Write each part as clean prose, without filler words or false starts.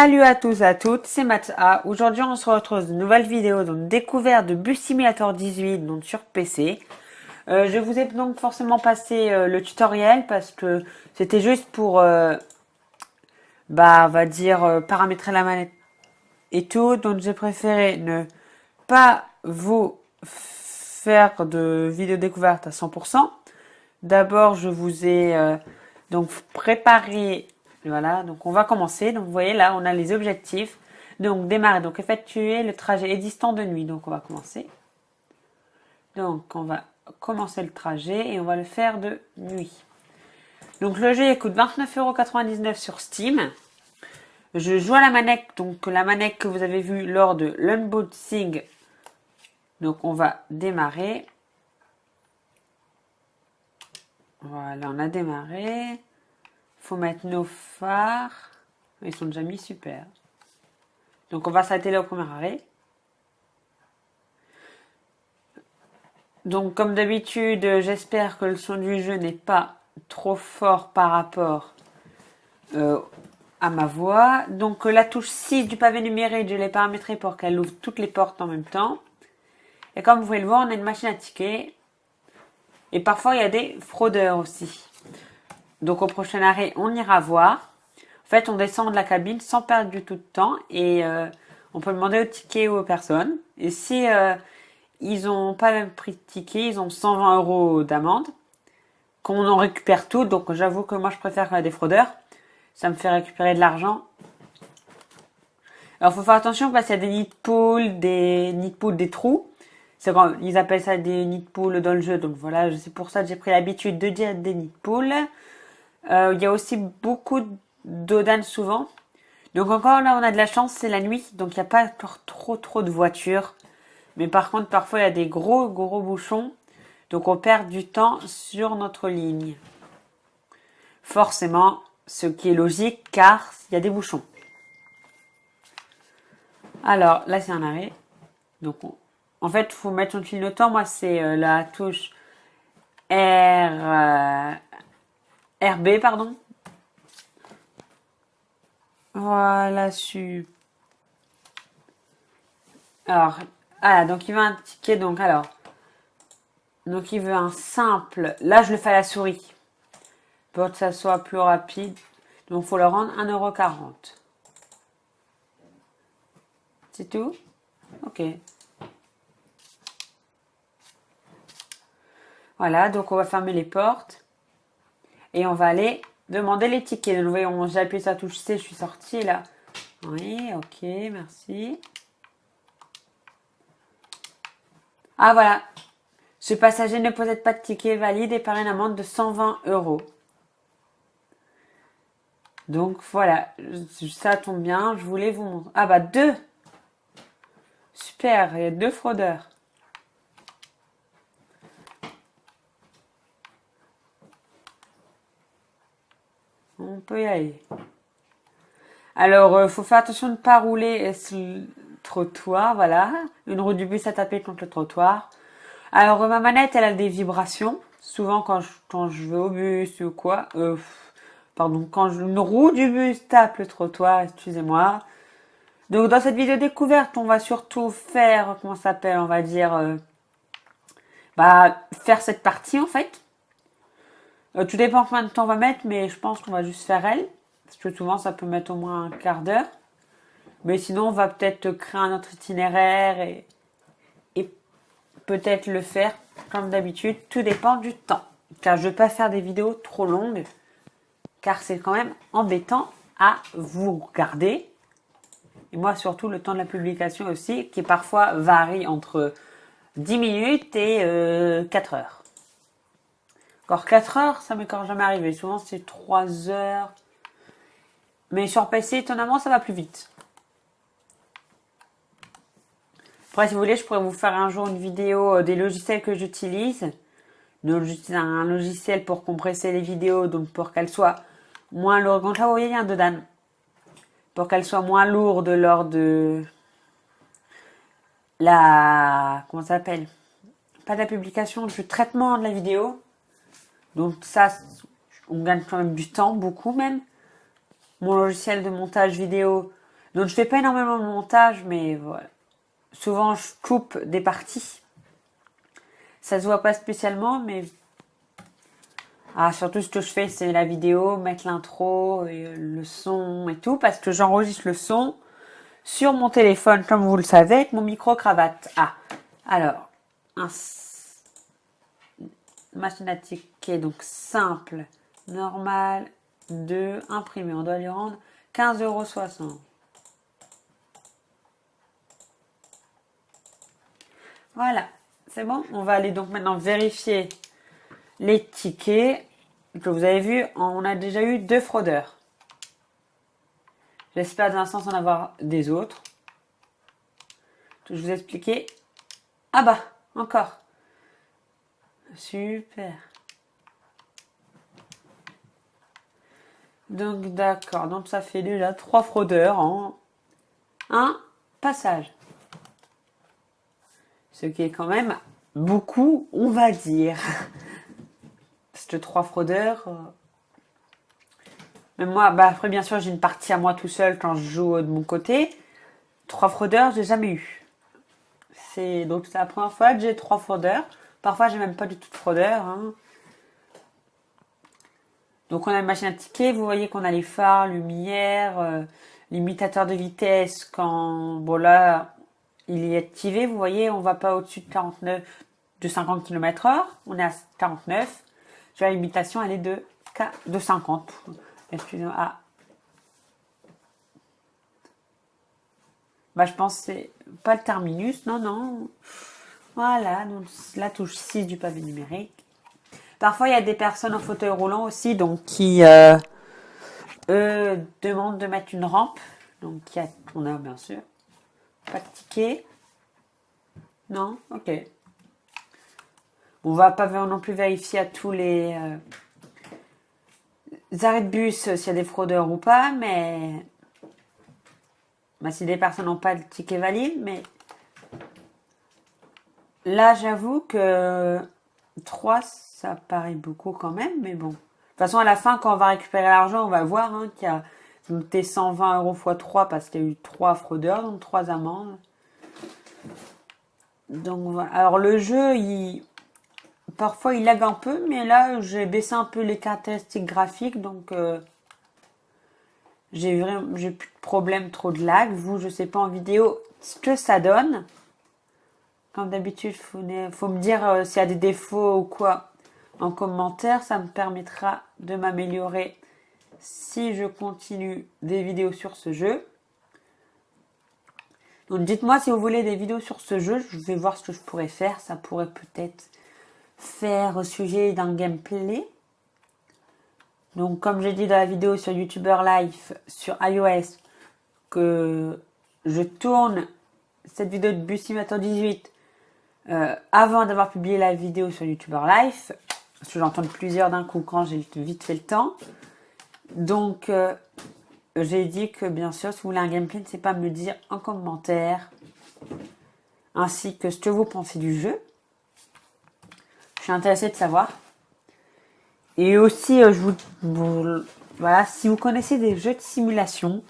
Salut à tous et à toutes, c'est Matha. Aujourd'hui, on se retrouve dans une nouvelle vidéo, donc découverte de Bus Simulator 18 donc sur PC. Je vous ai donc forcément passé le tutoriel parce que c'était juste pour, on va dire, paramétrer la manette et tout. Donc j'ai préféré ne pas vous faire de vidéo découverte à 100%. D'abord, je vous ai donc préparé. Voilà, donc on va commencer. Donc vous voyez là, on a les objectifs. Donc démarrer, donc effectuer le trajet existant de nuit. Donc on va commencer. Donc on va commencer le trajet et on va le faire de nuit. Donc le jeu il coûte 29,99 € sur Steam. Je joue à la manette, donc la manette que vous avez vue lors de l'unboxing. Donc on va démarrer. Voilà, on a démarré. Faut mettre nos phares. Ils sont déjà mis, super. Donc on va s'arrêter là au premier arrêt. Donc comme d'habitude, j'espère que le son du jeu n'est pas trop fort par rapport à ma voix. Donc la touche 6 du pavé numérique, je l'ai paramétrée pour qu'elle ouvre toutes les portes en même temps. Et comme vous pouvez le voir, on a une machine à tickets. Et parfois, il y a des fraudeurs aussi. Donc au prochain arrêt, on ira voir. En fait, on descend de la cabine sans perdre du tout de temps et on peut demander au ticket ou aux personnes. Et si ils n'ont pas le même prix de ticket, ils ont 120 € d'amende, qu'on en récupère tout. Donc j'avoue que moi, je préfère quand il y a des fraudeurs. Ça me fait récupérer de l'argent. Alors, faut faire attention parce qu'il y a des nids de poules, des trous. C'est quand ils appellent ça des nids de poules dans le jeu. Donc voilà, c'est pour ça que j'ai pris l'habitude de dire des nids de poules. Il y a aussi beaucoup d'Odan souvent. Donc encore là, on a de la chance, c'est la nuit. Donc il n'y a pas encore trop de voitures. Mais par contre, parfois, il y a des gros bouchons. Donc on perd du temps sur notre ligne. Forcément, ce qui est logique car il y a des bouchons. Alors là, c'est un arrêt. Donc en fait, il faut mettre son clignotant. Moi, c'est la touche RB, pardon. Voilà, super. Alors, donc il veut un ticket, donc il veut un simple. Là, je le fais à la souris pour que ça soit plus rapide. Donc, il faut le rendre 1,40 €. C'est tout? Ok. Voilà, donc on va fermer les portes et on va aller demander les tickets. Donc, vous voyez, j'ai appuyé sur la touche C, je suis sortie là. Oui, ok, merci. Ah voilà, ce passager ne possède pas de ticket valide et paraît une amende de 120 €. Donc voilà, ça tombe bien, je voulais vous montrer. Ah bah 2. Super, il y a 2 fraudeurs. On peut y aller. Alors, faut faire attention de ne pas rouler sur le trottoir, voilà. Une roue du bus à taper contre le trottoir. Alors, ma manette, elle a des vibrations. Souvent, quand je vais au bus ou quoi, quand une roue du bus tape le trottoir, excusez-moi. Donc, dans cette vidéo découverte, on va surtout faire, comment ça s'appelle, on va dire, faire cette partie, en fait. Tout dépend combien de temps on va mettre, mais je pense qu'on va juste faire elle. Parce que souvent, ça peut mettre au moins un quart d'heure. Mais sinon, on va peut-être créer un autre itinéraire et peut-être le faire comme d'habitude. Tout dépend du temps. Car je ne vais pas faire des vidéos trop longues. Car c'est quand même embêtant à vous regarder. Et moi, surtout, le temps de la publication aussi, qui parfois varie entre 10 minutes et 4 heures. Encore 4 heures, ça m'est encore jamais arrivé. Souvent, c'est 3 heures. Mais sur PC, étonnamment, ça va plus vite. Après, si vous voulez, je pourrais vous faire un jour une vidéo des logiciels que j'utilise. J'utilise un logiciel pour compresser les vidéos, donc pour qu'elles soient moins lourdes. Donc là, vous voyez, il y a un Dodan. Pour qu'elles soient moins lourdes lors de comment ça s'appelle? Pas de la publication, du traitement de la vidéo. Donc ça, on gagne quand même du temps, beaucoup même. Mon logiciel de montage vidéo, Donc je fais pas énormément de montage, mais voilà. Souvent je coupe des parties. Ça se voit pas spécialement, mais surtout ce que je fais, c'est la vidéo, mettre l'intro et le son et tout, parce que j'enregistre le son sur mon téléphone, comme vous le savez, avec mon micro-cravate. Alors, machine à ticket, donc simple, normal, 2, imprimé. On doit lui rendre 15,60 €. Voilà, c'est bon. On va aller donc maintenant vérifier les tickets que vous avez vu. On a déjà eu 2 fraudeurs. J'espère dans l'instant en avoir des autres. Je vous ai expliqué. Ah bah, encore. Super. Donc d'accord, donc ça fait déjà 3 fraudeurs en un passage. Ce qui est quand même beaucoup, on va dire. Parce que 3 fraudeurs. Même moi, après bien sûr j'ai une partie à moi tout seul quand je joue de mon côté. 3 fraudeurs, j'ai jamais eu. Donc c'est la première fois que j'ai 3 fraudeurs. Parfois j'ai même pas du tout de fraudeurs. Hein. Donc on a une machine à tickets, vous voyez qu'on a les phares, lumière, limitateur de vitesse quand là il est activé, vous voyez, on va pas au-dessus de 50 km/h, on est à 49. La limitation elle est de 50. Excusez-moi. Je pense que c'est pas le terminus, non. Voilà, donc la touche 6 du pavé numérique. Parfois, il y a des personnes en fauteuil roulant aussi, donc qui demandent de mettre une rampe. Donc, on a bien sûr pas de ticket. Non, ok. On va pas non plus vérifier à tous les arrêts de bus s'il y a des fraudeurs ou pas, mais si des personnes n'ont pas de ticket valide, mais là, j'avoue que 3, ça paraît beaucoup quand même, mais bon. De toute façon, à la fin, quand on va récupérer l'argent, on va voir qu'il y a noté 120 € x 3 parce qu'il y a eu 3 fraudeurs, donc 3 amendes. Donc voilà. Alors le jeu, parfois il lag un peu, mais là j'ai baissé un peu les caractéristiques graphiques, donc j'ai plus de problème trop de lag. Vous, je sais pas en vidéo ce que ça donne. Comme d'habitude, faut me dire s'il y a des défauts ou quoi en commentaire. Ça me permettra de m'améliorer si je continue des vidéos sur ce jeu. Donc dites-moi si vous voulez des vidéos sur ce jeu. Je vais voir ce que je pourrais faire. Ça pourrait peut-être faire au sujet d'un gameplay. Donc comme j'ai dit dans la vidéo sur YouTuber Life sur iOS que je tourne cette vidéo de Bus Simulator 18 avant d'avoir publié la vidéo sur YouTuber Life, parce que j'entends plusieurs d'un coup quand j'ai vite fait le temps. Donc j'ai dit que bien sûr si vous voulez un gameplay, n'hésitez pas à me le dire en commentaire, ainsi que ce que vous pensez du jeu. Je suis intéressée de savoir. Et aussi voilà, si vous connaissez des jeux de simulation,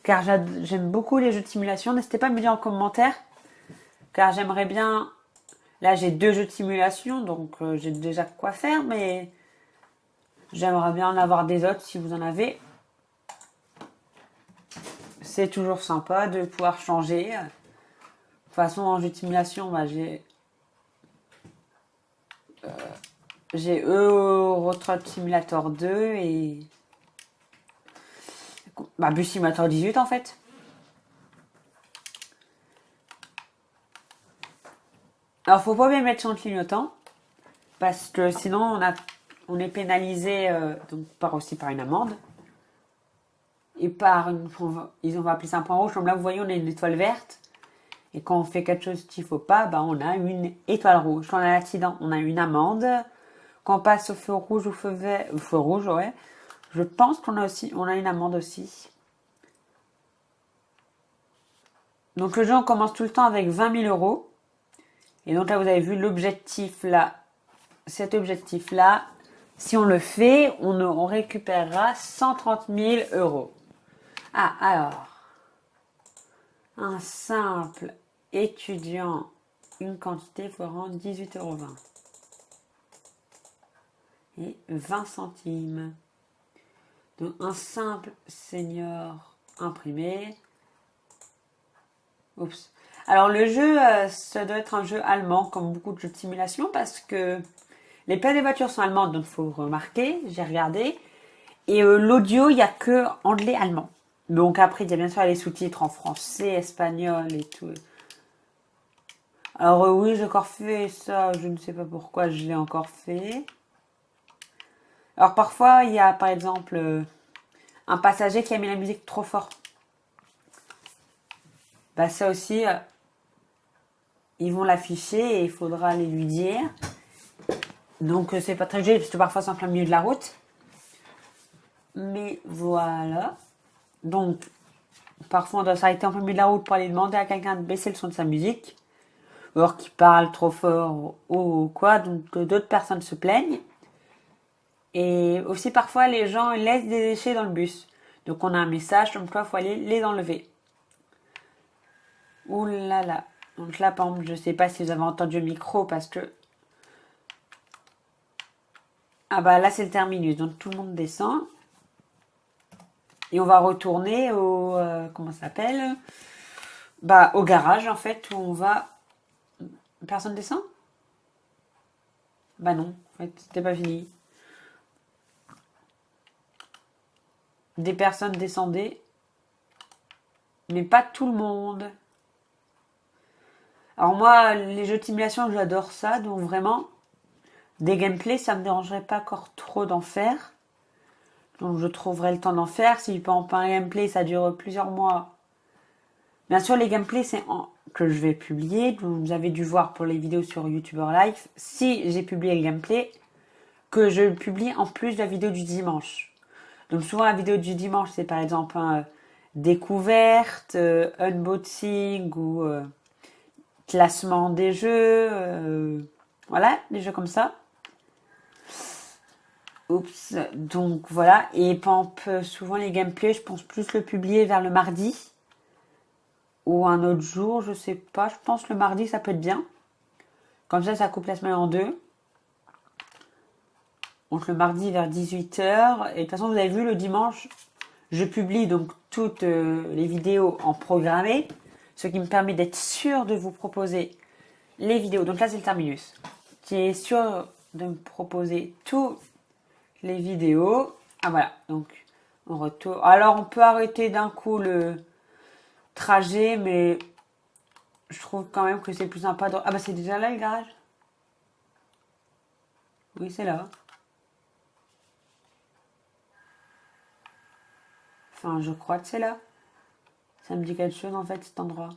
car j'aime beaucoup les jeux de simulation, n'hésitez pas à me dire en commentaire, car j'aimerais bien. Là, j'ai 2 jeux de simulation, donc j'ai déjà quoi faire, mais j'aimerais bien en avoir des autres si vous en avez. C'est toujours sympa de pouvoir changer. De toute façon, en jeu de simulation, j'ai Euro Truck Simulator 2 et Bus Simulator 18 en fait. Alors, faut pas bien mettre son clignotant, parce que sinon on est pénalisé donc aussi par une amende et ils ont appeler ça un point rouge. Comme là, vous voyez, on a une étoile verte, et quand on fait quelque chose qu'il faut pas, on a une étoile rouge. Quand on a un accident, on a une amende. Quand on passe au feu rouge ou feu rouge, ouais. Je pense qu'on a une amende aussi. Donc le jeu, on commence tout le temps avec 20 000 €. Et donc là, vous avez vu l'objectif là. Cet objectif-là, si on le fait, on récupérera 130 000 €. Alors. Un simple étudiant, une quantité feront 18,20 € et 20 centimes. Donc un simple senior imprimé. Oups. Alors le jeu, ça doit être un jeu allemand, comme beaucoup de jeux de simulation, parce que les plaques des voitures sont allemandes, donc il faut remarquer, j'ai regardé. Et l'audio, il n'y a que anglais-allemand. Donc après, il y a bien sûr les sous-titres en français, espagnol et tout. Alors oui, j'ai encore fait ça, je ne sais pas pourquoi je l'ai encore fait. Alors parfois, il y a par exemple un passager qui a mis la musique trop fort. Bah ça aussi, ils vont l'afficher et il faudra aller lui dire. Donc c'est pas très joli parce que parfois c'est en plein milieu de la route. Mais voilà. Donc parfois on doit s'arrêter en plein milieu de la route pour aller demander à quelqu'un de baisser le son de sa musique. Or qui parle trop fort ou quoi. Donc d'autres personnes se plaignent. Et aussi parfois les gens laissent des déchets dans le bus. Donc on a un message comme quoi il faut aller les enlever. Ouh là là. Donc là par exemple je sais pas si vous avez entendu le micro parce que... Ah bah là c'est le terminus. Donc tout le monde descend. Et on va retourner au... comment ça s'appelle? Bah au garage en fait où on va... Personne descend? Bah non, en fait c'était pas fini. Des personnes descendaient. Mais pas tout le monde. Alors moi, les jeux de simulation, j'adore ça. Donc vraiment, des gameplays, ça me dérangerait pas encore trop d'en faire. Donc je trouverai le temps d'en faire. Si par exemple un gameplay, ça dure plusieurs mois. Bien sûr, les gameplays, que je vais publier. Donc, vous avez dû voir pour les vidéos sur YouTuber Live. Si j'ai publié le gameplay, que je publie en plus de la vidéo du dimanche. Donc souvent, la vidéo du dimanche, c'est par exemple un découverte, unboxing ou... classement des jeux, voilà, des jeux comme ça. Oups, donc voilà. Et souvent les gameplays, je pense plus le publier vers le mardi ou un autre jour, je sais pas. Je pense le mardi, ça peut être bien. Comme ça coupe la semaine en deux. Donc le mardi vers 18 h. Et de toute façon, vous avez vu, le dimanche, je publie donc toutes les vidéos en programmé, ce qui me permet d'être sûr de vous proposer les vidéos. Donc là, c'est le terminus. Qui est sûr de me proposer toutes les vidéos. Ah voilà, donc on retourne. Alors on peut arrêter d'un coup le trajet, mais je trouve quand même que c'est plus sympa de... Ah bah c'est déjà là le garage? Oui, c'est là. Enfin, je crois que c'est là. Ça me dit quelque chose en fait, cet endroit.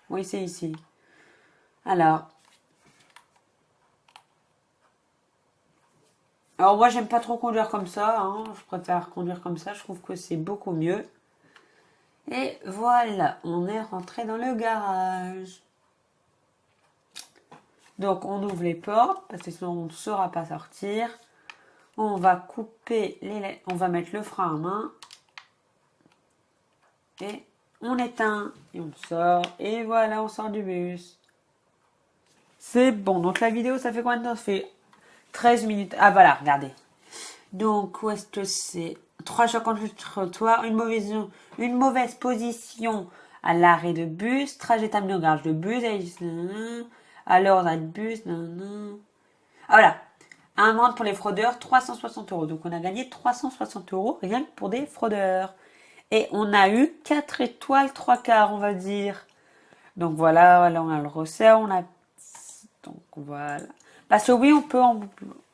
Oui, c'est ici. Alors moi j'aime pas trop conduire comme ça, hein. Je préfère conduire comme ça, je trouve que c'est beaucoup mieux. Et voilà, on est rentré dans le garage. Donc on ouvre les portes parce que sinon on ne saura pas sortir. On va couper on va mettre le frein à main et on éteint et on sort et voilà, on sort du bus. C'est bon. Donc la vidéo, ça fait combien de temps? Ça fait 13 minutes. Ah voilà, regardez. Donc où est-ce que c'est? 3 chocs contre le trottoir, une mauvaise position à l'arrêt de bus, trajet terminé au garage de bus, alors l'arrêt de bus, ah voilà, amende pour les fraudeurs, 360 €. Donc on a gagné 360 € rien que pour des fraudeurs. Et on a eu 4 étoiles, 3 quarts, on va dire. Donc voilà, on a le resserre, donc voilà. Parce que oui, on peut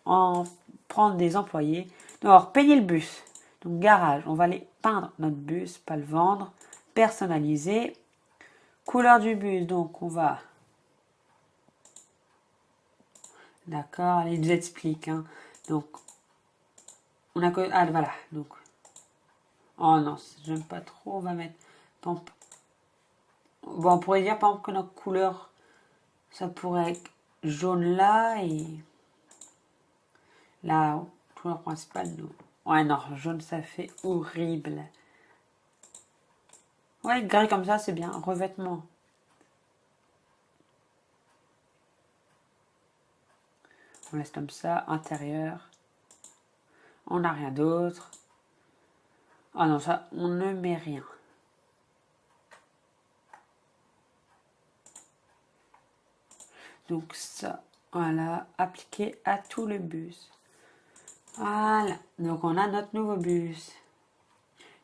en prendre des employés. Donc, alors, payer le bus. Donc garage, on va aller peindre notre bus, pas le vendre. Personnaliser. Couleur du bus, donc on va... D'accord, il nous explique. Hein. Donc, on a que... Ah, voilà, donc... Oh non, j'aime pas trop, on va mettre... Bon, on pourrait dire, par exemple, que notre couleur, ça pourrait être jaune là, et... La couleur principale, non. Ouais, non, jaune, ça fait horrible. Ouais, gris comme ça, c'est bien. Revêtement. On laisse comme ça. Intérieur. On n'a rien d'autre. Ah non, ça, on ne met rien. Donc ça, voilà, appliqué à tout le bus. Voilà, donc on a notre nouveau bus.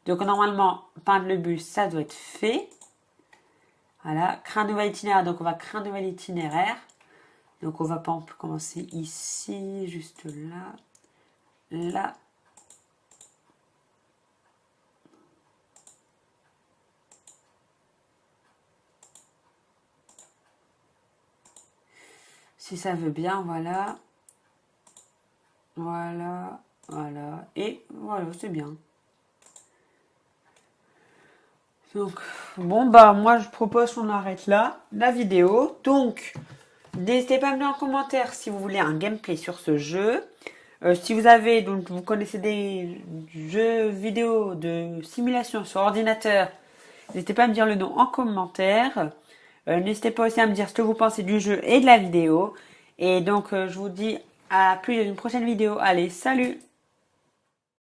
Donc normalement, peindre le bus, ça doit être fait. Voilà, créer un nouvel itinéraire, donc on va créer un nouvel itinéraire. Donc on va pas commencer ici, juste là, là. Si ça veut bien, voilà. Voilà, voilà. Et voilà, c'est bien. Donc, bon, bah, moi, je propose qu'on arrête là la vidéo. Donc, n'hésitez pas à me dire en commentaire si vous voulez un gameplay sur ce jeu. Si vous avez, donc, vous connaissez des jeux vidéo de simulation sur ordinateur, n'hésitez pas à me dire le nom en commentaire. N'hésitez pas aussi à me dire ce que vous pensez du jeu et de la vidéo. Et donc, je vous dis à plus d'une prochaine vidéo. Allez, salut!